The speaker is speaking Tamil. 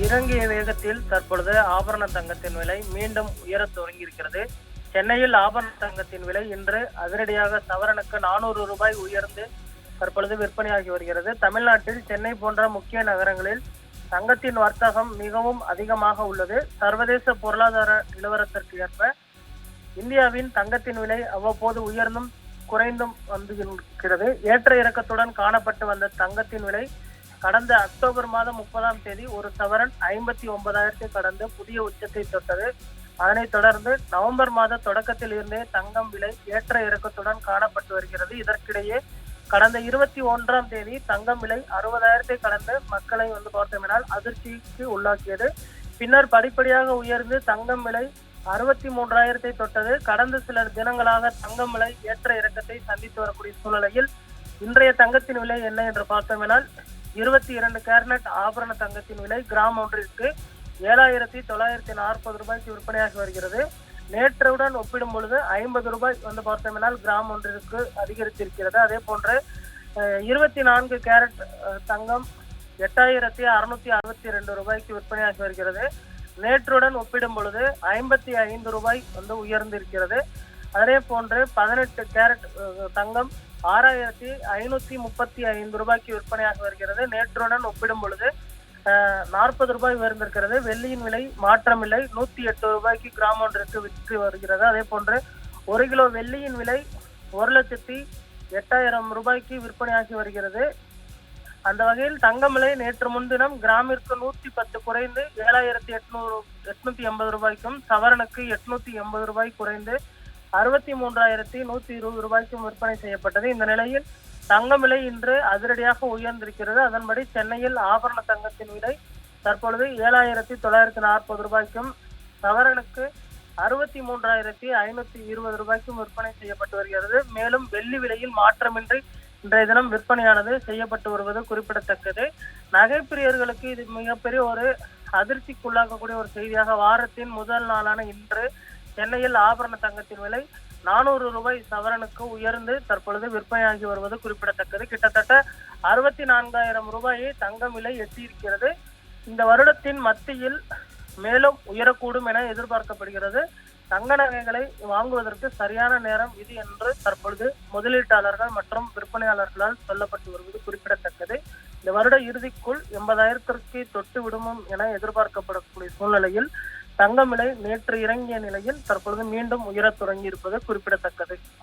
இறங்கிய வேகத்தில் தற்பொழுது ஆபரண தங்கத்தின் விலை மீண்டும் உயரத் துவங்கியிருக்கிறது. சென்னையில் ஆபரண தங்கத்தின் விலை இன்று அதிரடியாக சவரனுக்கு 400 ரூபாய் உயர்ந்து தற்பொழுது விற்பனையாகி வருகிறது. தமிழ்நாட்டில் சென்னை போன்ற முக்கிய நகரங்களில் தங்கத்தின் வர்த்தகம் மிகவும் அதிகமாக உள்ளது. சர்வதேச பொருளாதார நிலவரத்திற்கு ஏற்ப இந்தியாவின் தங்கத்தின் விலை அவ்வப்போது உயர்ந்தும் குறைந்தும் வந்து இருக்கிறது. ஏற்ற இறக்கத்துடன் காணப்பட்டு வந்த தங்கத்தின் விலை கடந்த அக்டோபர் மாதம் 30ஆம் தேதி ஒரு சவரன் 59,000 கடந்து புதிய உச்சத்தை தொட்டது. அதனைத் தொடர்ந்து நவம்பர் மாத தொடக்கத்தில் இருந்தே தங்கம் விலை ஏற்ற இறக்கத்துடன் காணப்பட்டு வருகிறது. இதற்கிடையே கடந்த 21ஆம் தேதி தங்கம் விலை 60,000 கடந்து மக்களை பார்த்தோம்னால் அதிர்ச்சிக்கு உள்ளாக்கியது. பின்னர் படிப்படியாக உயர்ந்து தங்கம் விலை 63,000 தொட்டது. கடந்த சில தினங்களாக தங்கம் விலை ஏற்ற இறக்கத்தை சந்தித்து வரக்கூடிய சூழ்நிலையில் இன்றைய தங்கத்தின் விலை என்ன என்று பார்த்தோம்னால் 22 கேரட் ஆபரண தங்கத்தின் விலை கிராம் ஒன்றிற்கு 7,940 ரூபாய்க்கு விற்பனையாகி வருகிறது. நேற்றுடன் ஒப்பிடும் பொழுது 50 ரூபாய் பார்த்தோம்னால் கிராம் ஒன்றிற்கு அதிகரித்திருக்கிறது. அதே போன்று 24 கேரட் தங்கம் 8,662 ரூபாய்க்கு விற்பனையாகி வருகிறது. நேற்றுடன் ஒப்பிடும் பொழுது 55 ரூபாய் உயர்ந்திருக்கிறது. அதே போன்று 18 கேரட் தங்கம் 6,535 ரூபாய்க்கு விற்பனையாகி வருகிறது. நேற்றுடன் ஒப்பிடும் பொழுது 40 ரூபாய் உயர்ந்திருக்கிறது. வெள்ளியின் விலை மாற்றமில்லை, 108 ரூபாய்க்கு கிராம் ஒன்றிற்கு விற்று வருகிறது. அதே போன்று 1 கிலோ வெள்ளியின் விலை 1,08,000 ரூபாய்க்கு விற்பனையாகி வருகிறது. அந்த வகையில் தங்கம் விலை நேற்று முன்தினம் கிராமிற்கு 110 குறைந்து 7,880 ரூபாய்க்கும் சவரனுக்கு 880 ரூபாய் குறைந்து 63,120 ரூபாய்க்கும் விற்பனை செய்யப்பட்டது. இந்த நிலையில் தங்கம் விலை இன்று அதிரடியாக உயர்ந்திருக்கிறது. அதன்படி சென்னையில் ஆபரண தங்கத்தின் விலை தற்பொழுது 7,940 ரூபாய்க்கும் சவரனுக்கு 63,520 ரூபாய்க்கும் விற்பனை செய்யப்பட்டு வருகிறது. மேலும் வெள்ளி விலையில் மாற்றமின்றி இன்றைய தினம் விற்பனையானது செய்யப்பட்டு வருவது குறிப்பிடத்தக்கது. நகைப்பிரியர்களுக்கு இது மிகப்பெரிய ஒரு அதிர்ச்சிக்குள்ளாக்கக்கூடிய ஒரு செய்தியாக வாரத்தின் முதல் நாளான இன்று சென்னையில் ஆபரண தங்கத்தின் விலை 400 ரூபாய் சவரனுக்கு உயர்ந்து தற்பொழுது விற்பனையாகி வருவது குறிப்பிடத்தக்கது. கிட்டத்தட்ட 64,000 ரூபாயை தங்கம் விலை எட்டியிருக்கிறது. இந்த வருடத்தின் மத்தியில் மேலும் உயரக்கூடும் என எதிர்பார்க்கப்படுகிறது. தங்க நகைகளை வாங்குவதற்கு சரியான நேரம் இது என்று தற்பொழுது முதலீட்டாளர்கள் மற்றும் விற்பனையாளர்களால் சொல்லப்பட்டு வருவது குறிப்பிடத்தக்கது. இந்த வருட இறுதிக்குள் 80,000 தொட்டு விடுமோ என எதிர்பார்க்கப்படக்கூடிய சூழ்நிலையில் தங்கம் விலை நேற்று இறங்கிய நிலையில் தற்பொழுது மீண்டும் உயரத் தொடங்கி இருப்பது குறிப்பிடத்தக்கது.